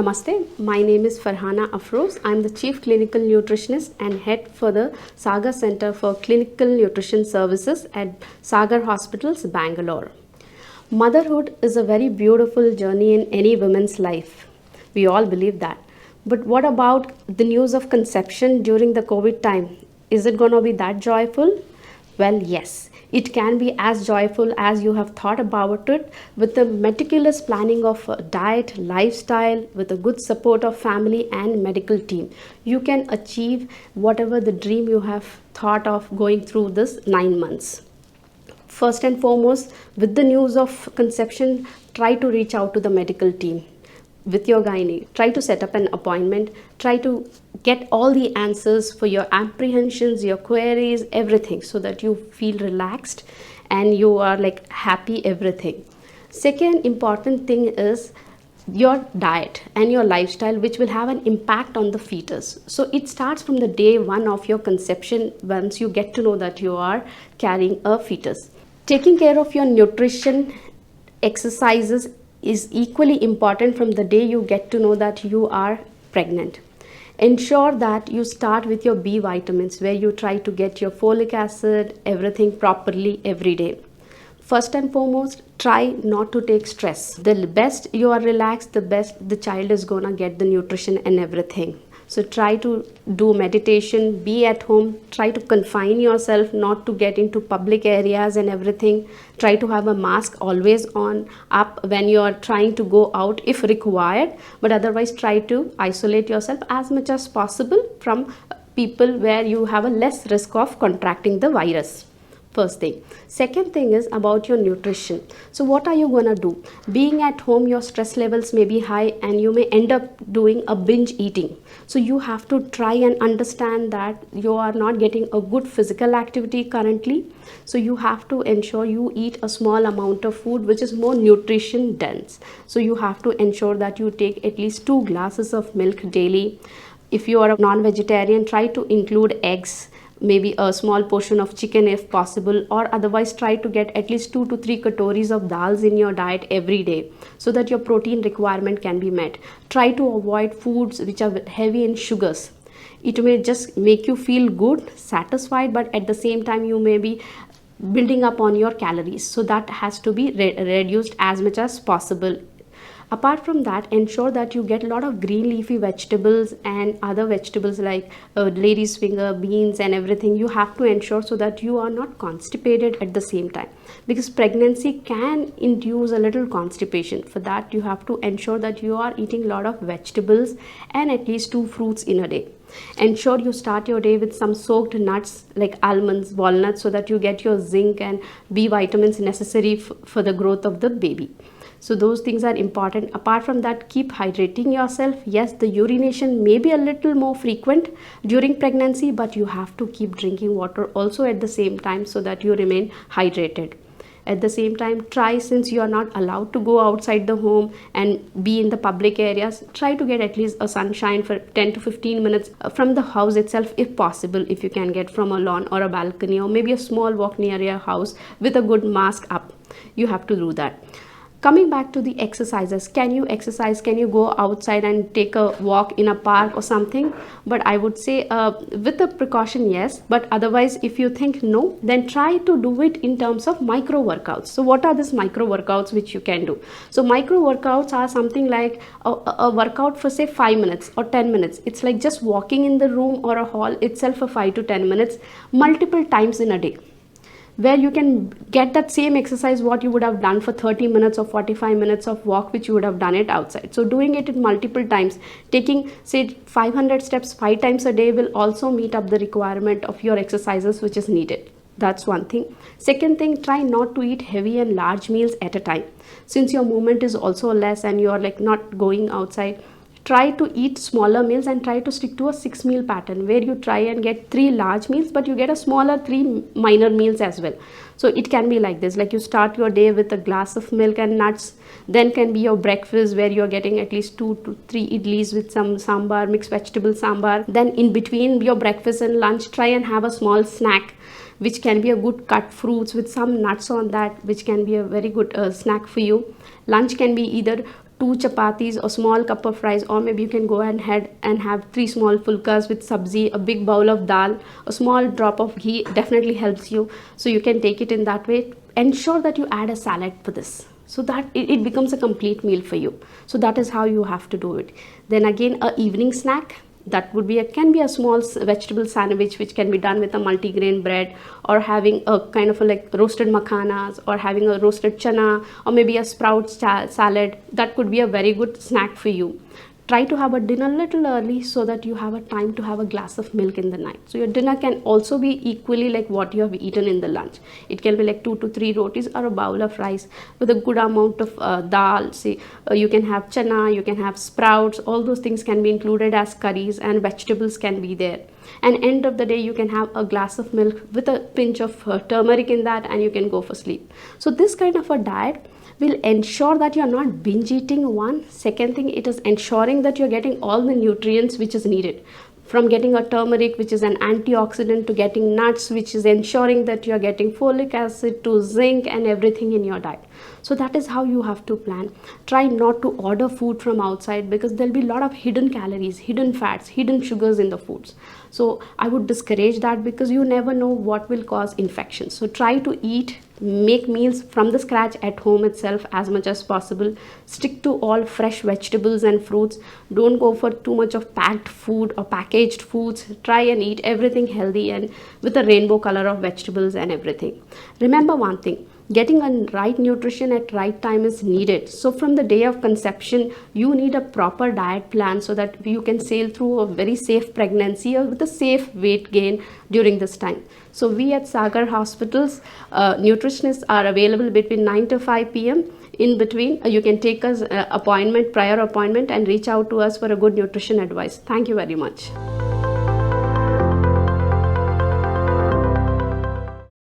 Namaste, my name is Farhana Afroz. I am the Chief Clinical Nutritionist and Head for the Sagar Center for Clinical Nutrition Services at Sagar Hospitals, Bangalore. Motherhood is a very beautiful journey in any woman's life. We all believe that. But what about the news of conception during the COVID time? Is it going to be that joyful? Well, yes, it can be as joyful as you have thought about it with the meticulous planning of diet, lifestyle, with the good support of family and medical team. You can achieve whatever the dream you have thought of going through this 9 months. First and foremost, with the news of conception, try to reach out to the medical team with your gynae. Try to set up an appointment. Try to get all the answers for your apprehensions, your queries, everything, so that you feel relaxed and you are like happy everything. Second important thing is your diet and your lifestyle, which will have an impact on the fetus. So it starts from the day one of your conception once you get to know that you are carrying a fetus. Taking care of your nutrition, exercises is equally important from the day you get to know that you are pregnant. Ensure that you start with your B vitamins, where you try to get your folic acid, everything properly every day. First and foremost, try not to take stress. The best you are relaxed, the best the child is gonna get the nutrition and everything. So try to do meditation, be at home, try to confine yourself not to get into public areas and everything. Try to have a mask always on up when you are trying to go out if required, but otherwise try to isolate yourself as much as possible from people where you have a less risk of contracting the virus. First thing. Second thing is about your nutrition. So what are you gonna do? Being at home, your stress levels may be high and you may end up doing a binge eating. So you have to try and understand that you are not getting a good physical activity currently. So you have to ensure you eat a small amount of food which is more nutrition dense. So you have to ensure that you take at least 2 glasses of milk daily. If you are a non-vegetarian, try to include eggs, maybe a small portion of chicken if possible, or otherwise try to get at least 2 to 3 katoris of dals in your diet every day so that your protein requirement can be met. Try to avoid foods which are heavy in sugars. It may just make you feel good, satisfied, but at the same time you may be building up on your calories. So that has to be reduced as much as possible. Apart from that, ensure that you get a lot of green leafy vegetables and other vegetables like lady's finger, beans and everything. You have to ensure so that you are not constipated at the same time, because pregnancy can induce a little constipation. For that, you have to ensure that you are eating a lot of vegetables and at least 2 fruits in a day. Ensure you start your day with some soaked nuts like almonds, walnuts, so that you get your zinc and B vitamins necessary for the growth of the baby. So those things are important. Apart from that, keep hydrating yourself. Yes, the urination may be a little more frequent during pregnancy, but you have to keep drinking water also at the same time so that you remain hydrated. At the same time, try, since you are not allowed to go outside the home and be in the public areas, try to get at least a sunshine for 10 to 15 minutes from the house itself if possible, if you can get from a lawn or a balcony or maybe a small walk near your house with a good mask up. You have to do that. Coming back to the exercises, can you exercise? Can you go outside and take a walk in a park or something? But I would say with a precaution, yes. But otherwise, if you think no, then try to do it in terms of micro workouts. So what are these micro workouts which you can do? So micro workouts are something like a workout for say 5 minutes or 10 minutes. It's like just walking in the room or a hall itself for 5 to 10 minutes multiple times in a day, where you can get that same exercise what you would have done for 30 minutes or 45 minutes of walk which you would have done it outside. So doing it in multiple times, taking say 500 steps 5 times a day will also meet up the requirement of your exercises which is needed. That's one thing. Second thing, try not to eat heavy and large meals at a time. Since your movement is also less and you are like not going outside, try to eat smaller meals and try to stick to a 6 meal pattern where you try and get 3 large meals but you get a smaller 3 minor meals as well. So it can be like this, like you start your day with a glass of milk and nuts, then can be your breakfast where you're getting at least 2 to 3 idlis with some sambar, mixed vegetable sambar. Then in between your breakfast and lunch, try and have a small snack which can be a good cut fruits with some nuts on that, which can be a very good snack for you. Lunch can be either two chapatis, a small cup of rice, or maybe you can go ahead and have three small fulkas with sabzi, a big bowl of dal, a small drop of ghee definitely helps you. So you can take it in that way. Ensure that you add a salad for this, so that it becomes a complete meal for you. So that is how you have to do it. Then again, a evening snack, that would be can be a small vegetable sandwich, which can be done with a multigrain bread, or having a kind of a like roasted makhanas, or having a roasted chana, or maybe a sprout salad. That could be a very good snack for you. Try to have a dinner a little early, so that you have a time to have a glass of milk in the night. So your dinner can also be equally like what you have eaten in the lunch. It can be like 2 to 3 rotis or a bowl of rice with a good amount of dal. Say you can have chana, you can have sprouts, all those things can be included as curries, and vegetables can be there. And end of the day, you can have a glass of milk with a pinch of turmeric in that, and you can go for sleep. So this kind of a diet will ensure that you are not binge eating. One second thing, it is ensuring that you're getting all the nutrients which is needed, from getting a turmeric, which is an antioxidant, to getting nuts, which is ensuring that you're getting folic acid, to zinc and everything in your diet. So that is how you have to plan. Try not to order food from outside, because there'll be a lot of hidden calories, hidden fats, hidden sugars in the foods. So I would discourage that, because you never know what will cause infections. So try to make meals from the scratch at home itself as much as possible. Stick to all fresh vegetables and fruits. Don't go for too much of packed food or packaged foods. Try and eat everything healthy and with a rainbow color of vegetables and everything. Remember one thing, getting a right nutrition at right time is needed. So from the day of conception, you need a proper diet plan, so that you can sail through a very safe pregnancy or with a safe weight gain during this time. So we at Sagar Hospitals, nutritionists are available between 9 to 5 p.m. In between, you can take us prior appointment, and reach out to us for a good nutrition advice. Thank you very much.